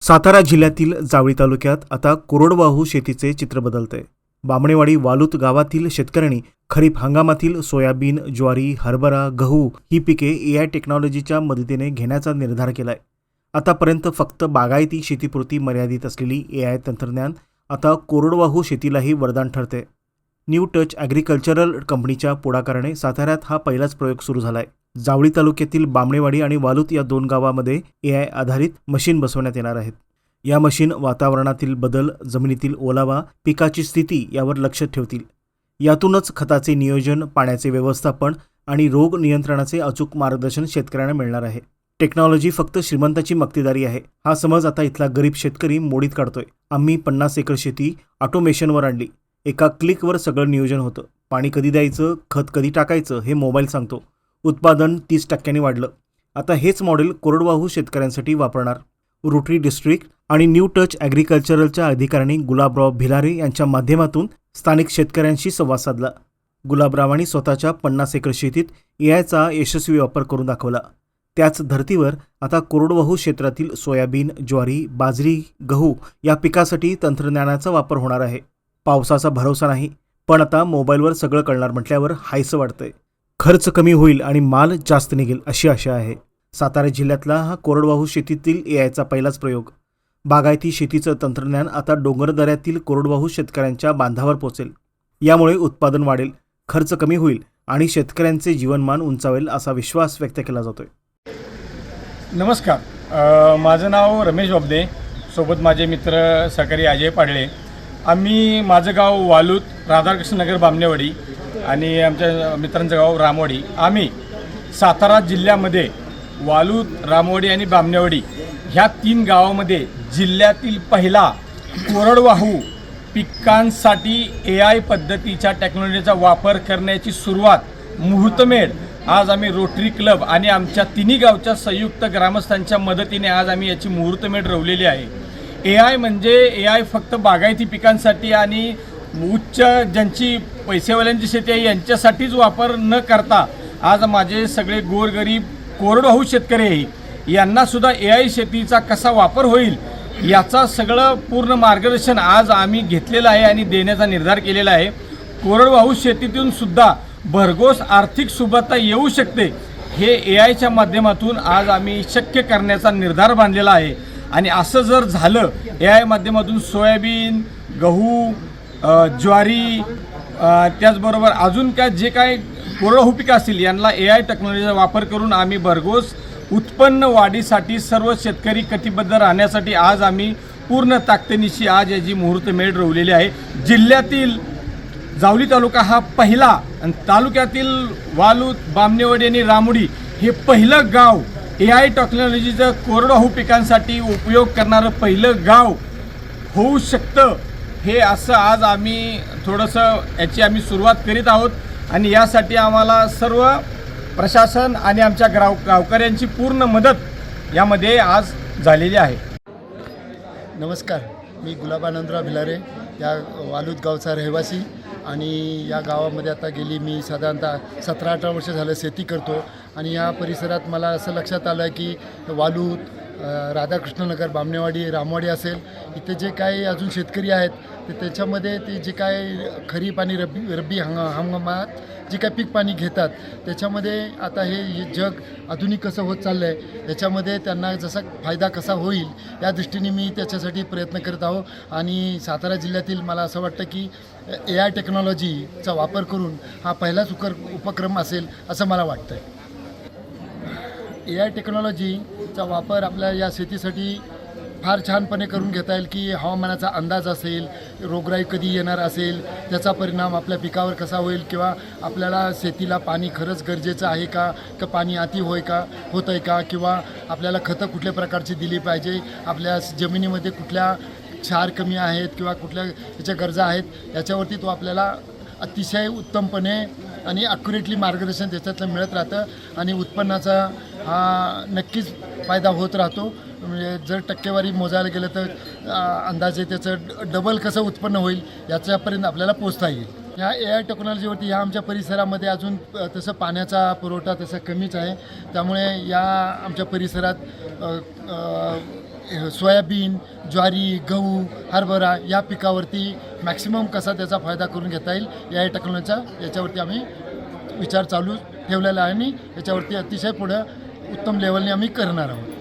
सातारा जिल्ह्यातील जावळी तालुक्यात आता कोरडवाहू शेतीचे चित्र बदलतंय। बामणेवाडी वालूत गावातील शेतकऱ्यांनी खरीप हंगामातील सोयाबीन, ज्वारी, हरभरा, गहू ही पिके एआय टेक्नॉलॉजीच्या मदतीने घेण्याचा निर्धार केलाय। आतापर्यंत फक्त बागायती शेतीपुरती मर्यादित असलेली एआय तंत्रज्ञान आता कोरडवाहू शेतीलाही वरदान ठरते। न्यू टच ॲग्रिकल्चरल कंपनीच्या पुढाकाराने साताऱ्यात हा पहिलाच प्रयोग सुरू झालाय। जावळी तालुक्यातील बामणेवाडी आणि वालूत या दोन गावांमध्ये एआय आधारित मशीन बसवण्यात येणार आहेत। या मशीन वातावरणातील बदल, जमिनीतील ओलावा, पिकाची स्थिती यावर लक्ष ठेवतील। यातूनच खताचे नियोजन, पाण्याचे व्यवस्थापन आणि रोग नियंत्रणाचे अचूक मार्गदर्शन शेतकऱ्यांना मिळणार आहे। टेक्नॉलॉजी फक्त श्रीमंताची मक्तेदारी आहे, हा समज आता इथला गरीब शेतकरी मोडीत काढतोय। आम्ही 50 एकर शेती ऑटोमेशनवर आणली। एका क्लिकवर सगळं नियोजन होतं। पाणी कधी द्यायचं, खत कधी टाकायचं हे मोबाईल सांगतो। उत्पादन 30% वाढलं। आता हेच मॉडेल कोरडवाहू शेतकऱ्यांसाठी वापरणार। रोटरी डिस्ट्रिक्ट आणि न्यू टच ॲग्रिकल्चरलच्या अधिकाऱ्यांनी गुलाबराव भिलारे यांच्या माध्यमातून स्थानिक शेतकऱ्यांशी संवाद साधला। गुलाबरावांनी स्वतःच्या 50 एकर शेतीत एआयचा यशस्वी वापर करून दाखवला। त्याच धर्तीवर आता कोरडवाहू क्षेत्रातील सोयाबीन, ज्वारी, बाजरी, गहू या पिकासाठी तंत्रज्ञानाचा वापर होणार आहे। पावसाचा भरोसा नाही, पण आता मोबाईलवर सगळं कळणार म्हटल्यावर हायसं वाटतंय। खर्च कमी होईल आणि माल जास्त निघेल अशी आशा आहे। सातारा जिल्ह्यातला हा कोरडवाहू शेतीतील एआयचा पहिलाच प्रयोग। बागायती शेतीचं तंत्रज्ञान आता डोंगरदऱ्यातील कोरडवाहू शेतकऱ्यांच्या बांधावर पोचेल। यामुळे उत्पादन वाढेल, खर्च कमी होईल आणि शेतकऱ्यांचे जीवनमान उंचावेल असा विश्वास व्यक्त केला जातोय। नमस्कार, माझं नाव रमेश बाबदे, सोबत माझे मित्र सहकारी अजय पाडळे। माझं गाव वालूत, राधाकृष्ण नगर, बामणेवाडी आणि आमच्या मित्रांचं गाव रामवाडी। आम्ही सातारा जिल्ह्यामध्ये वालूत, रामवाडी आणि बामणेवाडी ह्या 3 गावामध्ये जिल्ह्यातील पहिला कोरडवाहू पिकांसाठी एआय पद्धतीच्या टेक्नॉलॉजीचा वापर करण्याची सुरुवात मुहूर्तमेढ आज आम्ही रोटरी क्लब आणि आमच्या 3 गावच्या संयुक्त ग्रामस्थांच्या मदतीने आज आम्ही याची मुहूर्तमेढ रवलेली आहे। एआय फक्त बागायती पिकांसाठी आणि उच्च ज्यांची पैसेवाल्यांची शेती आहे यांच्यासाठीच वापर न करता आज माझे सगळे गोरगरीब कोरडवाहू शेतकरी आहे यांना सुद्धा एआय शेतीचा कसा वापर होईल याचा सगळं पूर्ण मार्गदर्शन आज आम्ही घेतलेलं आहे आणि देण्याचा निर्धार केलेला आहे। कोरडवाहू शेतीतून सुद्धा भरघोस आर्थिक सुबत्ता येऊ शकते हे एआयच्या माध्यमातून आज आम्ही शक्य करण्याचा निर्धार बांधलेला आहे। आणि असं जर झालं, एआय माध्यमातून सोयाबीन, गहू, ज्वारी, त्याचबरोबर अजून काय जे काय कोरडवाहू पिकं असतील यांना एआय टेक्नॉलॉजीचा वापर करून आम्ही भरघोस उत्पन्न वाढीसाठी सर्व शेतकरी कटिबद्ध राहण्यासाठी आज आम्ही पूर्ण ताकदीनिशी आज याची मुहूर्तमेढ रवलेली आहे। जिल्ह्यातील जावळी तालुका हा पहिला आणि तालुक्यातील वालूत, बामणेवाडी आणि रामवाडी हे पहिलं गाव एआय टेक्नॉलॉजीचं कोरडवाहू पिकांसाठी उपयोग करणारं पहिलं गाव होऊ शकतं हे असं आज आम्ही थोडंसं याची आम्ही सुरुवात करीत आहोत। आणि यासाठी आम्हाला सर्व प्रशासन आणि आमच्या गावकऱ्यांची पूर्ण मदत यामध्ये आज झालेली आहे। नमस्कार, मी गुलाबानंदराव भिलारे, या वालूत गावचा रहिवासी आणि या गावामध्ये आता गेली मी साधारणतः 17-18 वर्ष झालं शेती करतो। आणि या परिसरात मला असं लक्षात आलं की वालूत, राधाकृष्णनगर, बामणेवाडी, रामवाडी असेल, इथे जे काही अजून शेतकरी आहेत ते त्याच्यामध्ये ते जे काय खरीप आणि रब्बी हंगामात जे काय पीक पाणी घेतात त्याच्यामध्ये आता हे जग आधुनिक कसं होत चाललं आहे याच्यामध्ये त्यांना जसा फायदा कसा होईल या दृष्टीने मी त्याच्यासाठी प्रयत्न करत आहो। आणि सातारा जिल्ह्यातील मला असं वाटतं की एआय टेक्नॉलॉजीचा वापर करून हा पहिलाच उपक्रम असेल असं मला वाटतं आहे। एआय टेक्नॉलॉजीचा वापर आपल्या या शेतीसाठी फार छानपणे करून घेता येईल की हवामानाचा अंदाज असेल, रोगराई कधी येणार असेल, त्याचा परिणाम आपल्या पिकावर कसा होईल, किंवा आपल्याला शेतीला पाणी खरंच गरजेचं आहे का पाणी अति होत आहे का, किंवा आपल्याला खतं कुठल्या प्रकारची दिली पाहिजे, आपल्या जमिनीमध्ये कुठल्या क्षार कमी आहेत किंवा कुठल्या याच्या गरजा आहेत याच्यावरती तो आपल्याला अतिशय उत्तमपणे आणि ॲक्युरेटली मार्गदर्शन त्याच्यातलं मिळत राहतं आणि उत्पन्नाचा हा नक्कीच फायदा होत राहतो। म्हणजे जर टक्केवारी मोजायला गेलं तर अंदाजे त्याचं डबल कसं उत्पन्न होईल याच्यापर्यंत आपल्याला पोचता येईल। या एआय टेक्नॉलॉजीवरती ह्या आमच्या परिसरामध्ये अजून तसं पाण्याचा पुरवठा तसा कमीच आहे, त्यामुळे या आमच्या परिसरात सोयाबीन, ज्वारी, गहू, हरभरा या पिकावरती मॅक्सिमम कसा त्याचा फायदा करून घेता येईल या टेक्नॉलॉजीचा याच्यावरती आम्ही विचार चालू ठेवलेला आहे आणि याच्यावरती अतिशय पुढं उत्तम लेवलने आम्ही करणार आहोत.